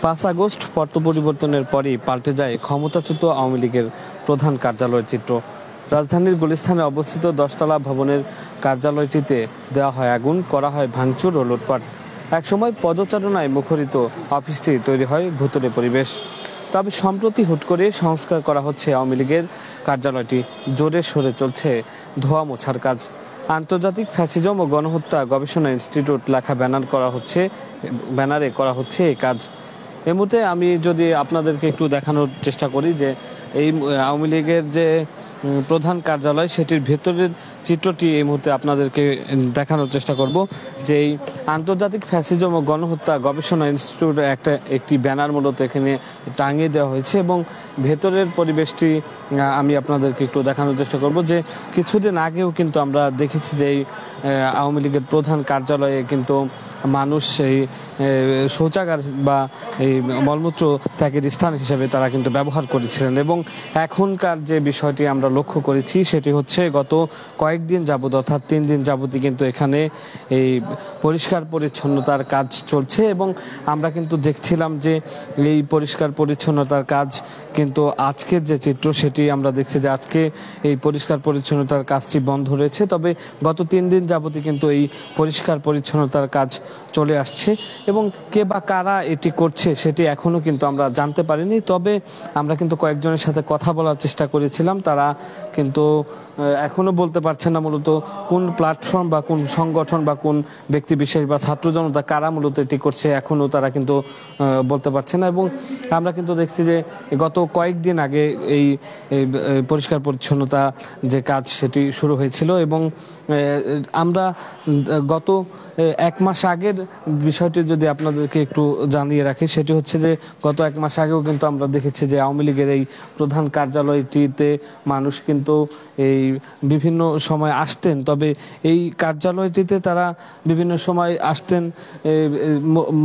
5 August পট পরিবর্তনের পরই পাল্টে যায় ক্ষমতাচ্যুত আওয়ামী লীগের প্রধান কার্যালয়ের চিত্র। রাজধানীর গুলিস্তানে অবস্থিত 10তলা ভবনের কার্যালয়টিতে দেওয়া হয় আগুন, করা হয় ভাঙচুর ও লুটপাট। একসময় পদচারণায় মুখরিত অফিসটি তৈরি হয় ভুতুড়ে পরিবেশ। তবে সম্প্রতি হুট করে সংস্কার করা হচ্ছে আওয়ামী লীগের কার্যালয়টি। জোরে সোরে চলছে ধোয়া মোছার কাজ। আন্তর্জাতিক ফ্যাসিজম ও গণহত্যা গবেষণা ইনস্টিটিউট লেখা ব্যানারে করা হচ্ছে এই কাজ। এই মুহূর্তে আমি যদি আপনাদেরকে একটু দেখানোর চেষ্টা করি যে এই আওয়ামী লীগের যে প্রধান কার্যালয় সেটির ভেতরের চিত্রটি এই মুহূর্তে আপনাদেরকে দেখানোর চেষ্টা করব। যে এই আন্তর্জাতিক ফ্যাসিজম ও গণহত্যা গবেষণা ইনস্টিটিউট একটি ব্যানার মূলত এখানে টাঙিয়ে দেওয়া হয়েছে এবং ভেতরের পরিবেশটি আমি আপনাদেরকে একটু দেখানোর চেষ্টা করব। যে কিছুদিন আগেও কিন্তু আমরা দেখেছি যে এই আওয়ামী লীগের প্রধান কার্যালয়ে কিন্তু মানুষ এই শৌচাগার বা এই মলমূত্র ত্যাগের স্থান হিসেবে তারা কিন্তু ব্যবহার করেছিলেন। এবং এখনকার যে বিষয়টি আমরা লক্ষ্য করেছি সেটি হচ্ছে গত কয়েকদিন যাবত অর্থাৎ 3 দিন যাবতই কিন্তু এখানে এই পরিষ্কার পরিচ্ছন্নতার কাজ চলছে এবং আমরা কিন্তু দেখছিলাম যে এই পরিষ্কার পরিচ্ছন্নতার কাজ কিন্তু আজকের যে চিত্র সেটি আমরা দেখছি যে আজকে এই পরিষ্কার পরিচ্ছন্নতার কাজটি বন্ধ রয়েছে। তবে গত 3 দিন যাবতই কিন্তু এই পরিষ্কার পরিচ্ছন্নতার কাজ চলে আসছে এবং কে বা কারা এটি করছে সেটি এখনো কিন্তু আমরা জানতে পারিনি। তবে আমরা কিন্তু কয়েকজনের সাথে কথা বলার চেষ্টা করেছিলাম, তারা কিন্তু এখনো বলতে পারছে না মূলত কোন প্ল্যাটফর্ম বা কোন সংগঠন বা কোন ব্যক্তি বিশেষ বা ছাত্র জনতা কারা মূলত এটি করছে, এখনো তারা কিন্তু বলতে পারছে না। এবং আমরা কিন্তু দেখছি যে গত কয়েকদিন আগে এই পরিষ্কার পরিচ্ছন্নতা যে কাজ সেটি শুরু হয়েছিল এবং আমরা গত 1 মাস আগের বিষয়টি যদি আপনাদেরকে একটু জানিয়ে রাখি, সেটি হচ্ছে যে গত 1 মাস আগেও কিন্তু আমরা দেখেছি যে আওয়ামী লীগের এই প্রধান কার্যালয়টিতে মানুষ কিন্তু এই বিভিন্ন সময় আসতেন। তবে এই কার্যালয়টিতে তারা বিভিন্ন সময় আসতেন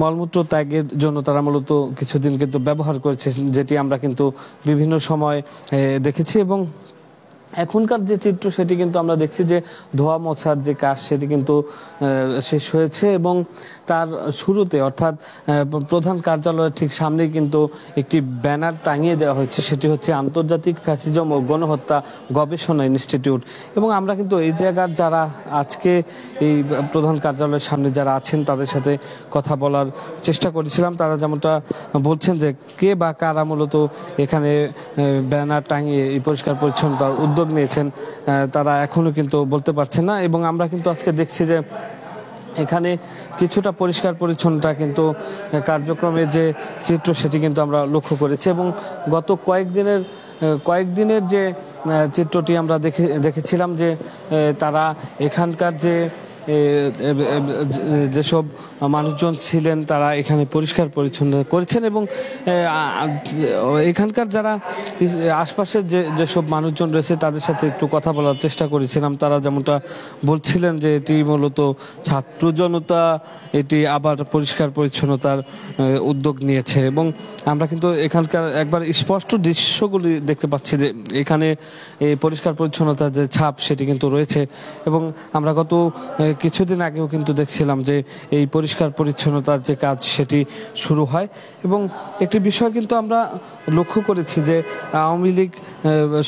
মলমূত্র ত্যাগের জন্য, তারা মূলত কিছুদিন কিন্তু ব্যবহার করেছে, যেটি আমরা কিন্তু বিভিন্ন সময় দেখেছি। এবং এখনকার যে চিত্র সেটি কিন্তু আমরা দেখছি যে ধোয়া মোছার যে কাজ সেটি কিন্তু শেষ হয়েছে এবং তার শুরুতে অর্থাৎ প্রধান কার্যালয়ের ঠিক সামনেই কিন্তু একটি ব্যানার টাঙিয়ে দেওয়া হয়েছে, সেটি হচ্ছে আন্তর্জাতিক ফ্যাসিজম ও গণহত্যা গবেষণা ইনস্টিটিউট। এবং আমরা কিন্তু এই জায়গার যারা আজকে এই প্রধান কার্যালয়ের সামনে যারা আছেন তাদের সাথে কথা বলার চেষ্টা করেছিলাম। তারা যেমনটা বলছেন যে কে বা কারা মূলত এখানে ব্যানার টাঙিয়ে এই পরিষ্কার পরিচ্ছন্নতার উদ্যোগ নিয়েছেন তারা এখনো কিন্তু বলতে পারছেন না। এবং আমরা কিন্তু আজকে দেখছি যে এখানে কিছুটা পরিষ্কার পরিচ্ছন্নতা কিন্তু কার্যক্রমের যে চিত্র সেটি কিন্তু আমরা লক্ষ্য করেছি এবং গত কয়েকদিনের যে চিত্রটি আমরা দেখেছিলাম যে তারা এখানকার যেসব মানুষজন ছিলেন তারা এখানে পরিষ্কার পরিচ্ছন্নতা করেছেন এবং এখানকার যারা আশপাশের যেসব মানুষজন রয়েছে তাদের সাথে একটু কথা বলার চেষ্টা করেছিলাম। তারা যেমনটা বলছিলেন যে এটি মূলত ছাত্র জনতা এটি আবার পরিষ্কার পরিচ্ছন্নতার উদ্যোগ নিয়েছে এবং আমরা কিন্তু এখানকার একবার স্পষ্ট দৃশ্যগুলি দেখতে পাচ্ছি যে এখানে এই পরিষ্কার পরিচ্ছন্নতার যে ছাপ সেটি কিন্তু রয়েছে। এবং আমরা গত কিছুদিন আগেও কিন্তু দেখছিলাম যে এই পরিষ্কার পরিচ্ছন্নতার যে কাজ সেটি শুরু হয় এবং একটি বিষয় কিন্তু আমরা লক্ষ্য করেছি যে আওয়ামী লীগ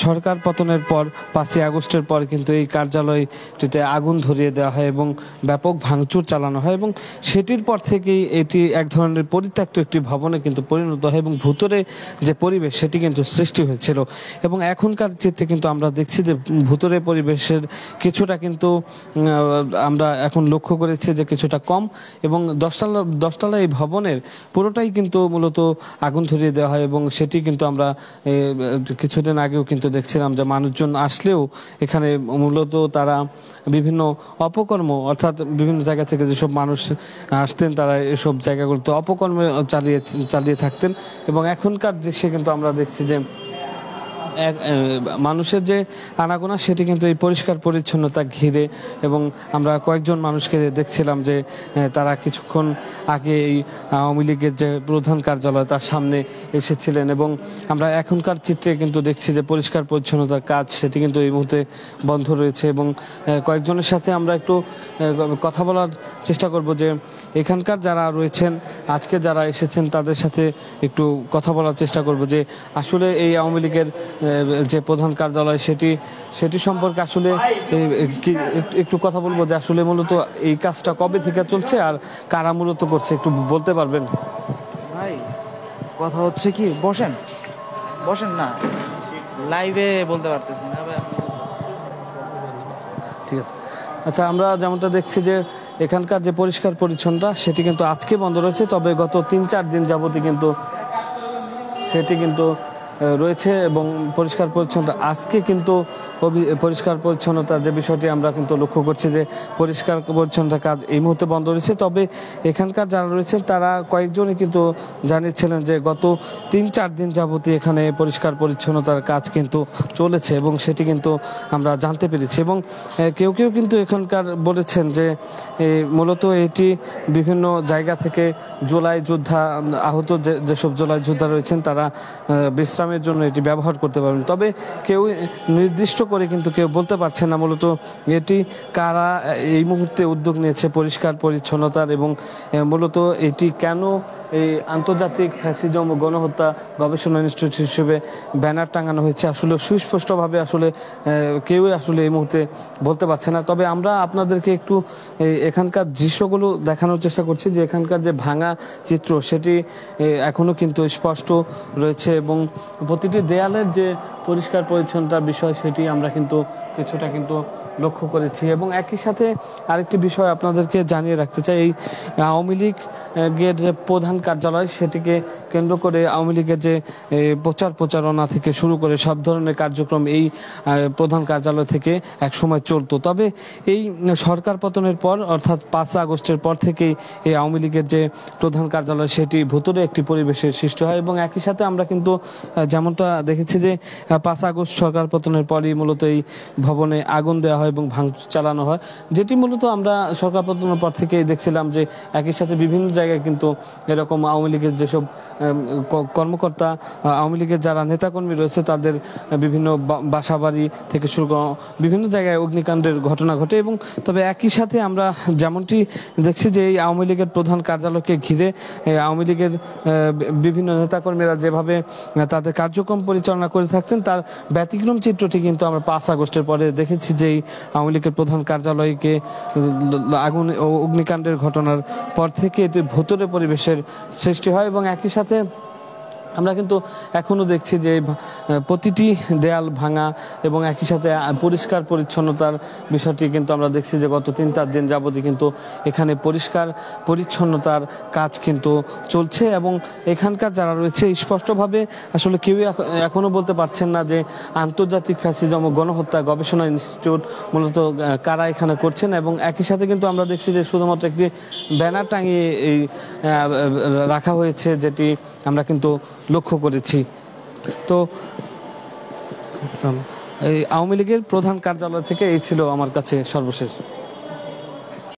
সরকার পতনের পর 5 আগস্টের পর কিন্তু এই কার্যালয়টিতে আগুন ধরিয়ে দেওয়া হয় এবং ব্যাপক ভাঙচুর চালানো হয় এবং সেটির পর থেকেই এটি এক ধরনের পরিত্যক্ত একটি ভবনে কিন্তু পরিণত হয় এবং ভুতুরে যে পরিবেশ সেটি কিন্তু সৃষ্টি হয়েছিল। এবং এখনকার চিত্রে কিন্তু আমরা দেখছি যে ভুতুরে পরিবেশের কিছুটা কিন্তু আমরা এখন লক্ষ্য করেছি যে কিছুটা কম এবং 10তলা এই ভবনের পুরোটাই কিন্তু মূলত আগুন ধরিয়ে দেওয়া হয় এবং সেটি কিন্তু আমরা কিছুদিন আগেও কিন্তু দেখছিলাম যে মানুষজন আসলেও এখানে মূলত তারা বিভিন্ন অপকর্ম অর্থাৎ বিভিন্ন জায়গা থেকে যেসব মানুষ আসতেন তারা এসব জায়গাগুলোতে অপকর্ম চালিয়ে থাকতেন। এবং এখনকার দৃশ্যে কিন্তু আমরা দেখছি যে মানুষের যে আনাগোনা সেটি কিন্তু এই পরিষ্কার পরিচ্ছন্নতা ঘিরে, এবং আমরা কয়েকজন মানুষকে দেখছিলাম যে তারা কিছুক্ষণ আগে এই আওয়ামী লীগের যে প্রধান কার্যালয় তার সামনে এসেছিলেন, এবং আমরা এখনকার চিত্রে কিন্তু দেখছি যে পরিষ্কার পরিচ্ছন্নতার কাজ সেটি কিন্তু এই মুহূর্তে বন্ধ রয়েছে। এবং কয়েকজনের সাথে আমরা একটু কথা বলার চেষ্টা করব যে এখানকার যারা রয়েছেন, আজকে যারা এসেছেন তাদের সাথে একটু কথা বলার চেষ্টা করব যে আসলে এই আওয়ামী লীগের যে প্রধান কার্যালয় সেটি সম্পর্কে আসলে একটু কথা বলবো যে আসলে মূলত এই কাজটা কবে থেকে চলছে আর কারা মূলত করছে, একটু বলতে পারবেন? ভাই কথা হচ্ছে কি, বসেন বসেন না, লাইভে বলতে পারতেছি না ভাই। ঠিক আছে, আচ্ছা, আমরা যেমনটা দেখছি যে এখানকার যে পরিষ্কার পরিচ্ছন্নতা সেটি কিন্তু আজকে বন্ধ রয়েছে, তবে গত 3-4 দিন যাবতই কিন্তু সেটি কিন্তু রয়েছে। এবং পরিষ্কার পরিচ্ছন্নতা আজকে কিন্তু পরিষ্কার পরিচ্ছন্নতার যে বিষয়টি আমরা কিন্তু লক্ষ্য করছি যে পরিষ্কার পরিচ্ছন্নতার কাজ এই মুহূর্তে বন্ধ রয়েছে। তবে এখানকার যারা রয়েছেন তারা কয়েকজনই কিন্তু জানিয়েছিলেন যে গত 3-4 দিন যাবতীয় এখানে পরিষ্কার পরিচ্ছন্নতার কাজ কিন্তু চলেছে, এবং সেটি কিন্তু আমরা জানতে পেরেছি। এবং কেউ কেউ কিন্তু এখানকার বলেছেন যে মূলত এটি বিভিন্ন জায়গা থেকে জুলাই যোদ্ধা, আহত যেসব জুলাই যোদ্ধা রয়েছেন তারা বিশ্রামের জন্য এটি ব্যবহার করতে পারবেন। তবে কেউ নির্দিষ্ট করে কিন্তু কেউ বলতে পারছেন না মূলত এটি কারা এই মুহূর্তে উদ্যোগ নিয়েছে পরিষ্কার পরিচ্ছন্নতার, এবং মূলত এটি কেন এই আন্তর্জাতিক ফ্যাসিজম ও গণহত্যা গবেষণা ইনস্টিটিউট হিসেবে ব্যানার টাঙানো হয়েছে আসলে সুস্পষ্টভাবে আসলে কেউই আসলে এই মুহূর্তে বলতে পারছে না। তবে আমরা আপনাদেরকে একটু এখানকার দৃশ্যগুলো দেখানোর চেষ্টা করছি যে এখানকার যে ভাঙা চিত্র সেটি এখনো কিন্তু স্পষ্ট রয়েছে, এবং প্রতিটি দেয়ালের যে পরিষ্কার পরিচ্ছন্নতার বিষয় সেটি আমরা কিন্তু কিছুটা কিন্তু লক্ষ্য করেছি। এবং একই সাথে আরেকটি বিষয় আপনাদেরকে জানিয়ে রাখতে চাই, এই আওয়ামী লীগের যে প্রধান কার্যালয় সেটিকে কেন্দ্র করে আওয়ামী লীগের যে প্রচারণা থেকে শুরু করে সব ধরনের কার্যক্রম এই প্রধান কার্যালয় থেকে একসময় চলতো। তবে এই সরকার পতনের পর অর্থাৎ 5 আগস্টের পর থেকেই এই আওয়ামী লীগের যে প্রধান কার্যালয় সেটি ভুতুড়ে একটি পরিবেশের সৃষ্টি হয়। এবং একই সাথে আমরা কিন্তু যেমনটা দেখেছি যে 5 আগস্ট সরকার পতনের পরই মূলত এই ভবনে আগুন দেওয়া হয় এবং ভাঙচুর চালানো হয়, যেটি মূলত আমরা সরকার পতনের পর থেকেই দেখছিলাম যে একই সাথে বিভিন্ন জায়গায় কিন্তু এরকম আওয়ামী লীগের যেসব কর্মকর্তা, আওয়ামী লীগের যারা নেতাকর্মী রয়েছে তাদের বিভিন্ন বাসাবাড়ি থেকে শুরু করে বিভিন্ন জায়গায় অগ্নিকাণ্ডের ঘটনা ঘটে। এবং তবে একই সাথে আমরা যেমনটি দেখছি যে এই আওয়ামী লীগের প্রধান কার্যালয়কে ঘিরে আওয়ামী লীগের বিভিন্ন নেতাকর্মীরা যেভাবে তাদের কার্যক্রম পরিচালনা করে থাকতেন তার ব্যতিক্রম চিত্রটি কিন্তু আমরা 5 আগস্টের পরে দেখেছি যে আওয়ামী লীগের প্রধান কার্যালয়কে আগুন ও অগ্নিকাণ্ডের ঘটনার পর থেকে এটি ভুতুড়ে পরিবেশের সৃষ্টি হয়। এবং একই সাথে আমরা কিন্তু এখনো দেখছি যে প্রতিটি দেয়াল ভাঙা এবং একই সাথে পরিষ্কার পরিচ্ছন্নতার বিষয়টি কিন্তু আমরা দেখছি যে গত 3-4 দিন যাবতই কিন্তু এখানে পরিষ্কার পরিচ্ছন্নতার কাজ কিন্তু চলছে। এবং এখানকার যারা রয়েছে স্পষ্টভাবে আসলে কেউই এখনো বলতে পারছেন না যে আন্তর্জাতিক ফ্যাসিজম ও গণহত্যা গবেষণা ইনস্টিটিউট মূলত কারা এখানে করছেন। এবং একই সাথে কিন্তু আমরা দেখছি যে শুধুমাত্র একটি ব্যানার টাঙিয়ে এই রাখা হয়েছে, যেটি আমরা কিন্তু লক্ষ্য করেছি। তো এই আওয়ামী লীগের প্রধান কার্যালয় থেকে এই ছিল আমার কাছে সর্বশেষ।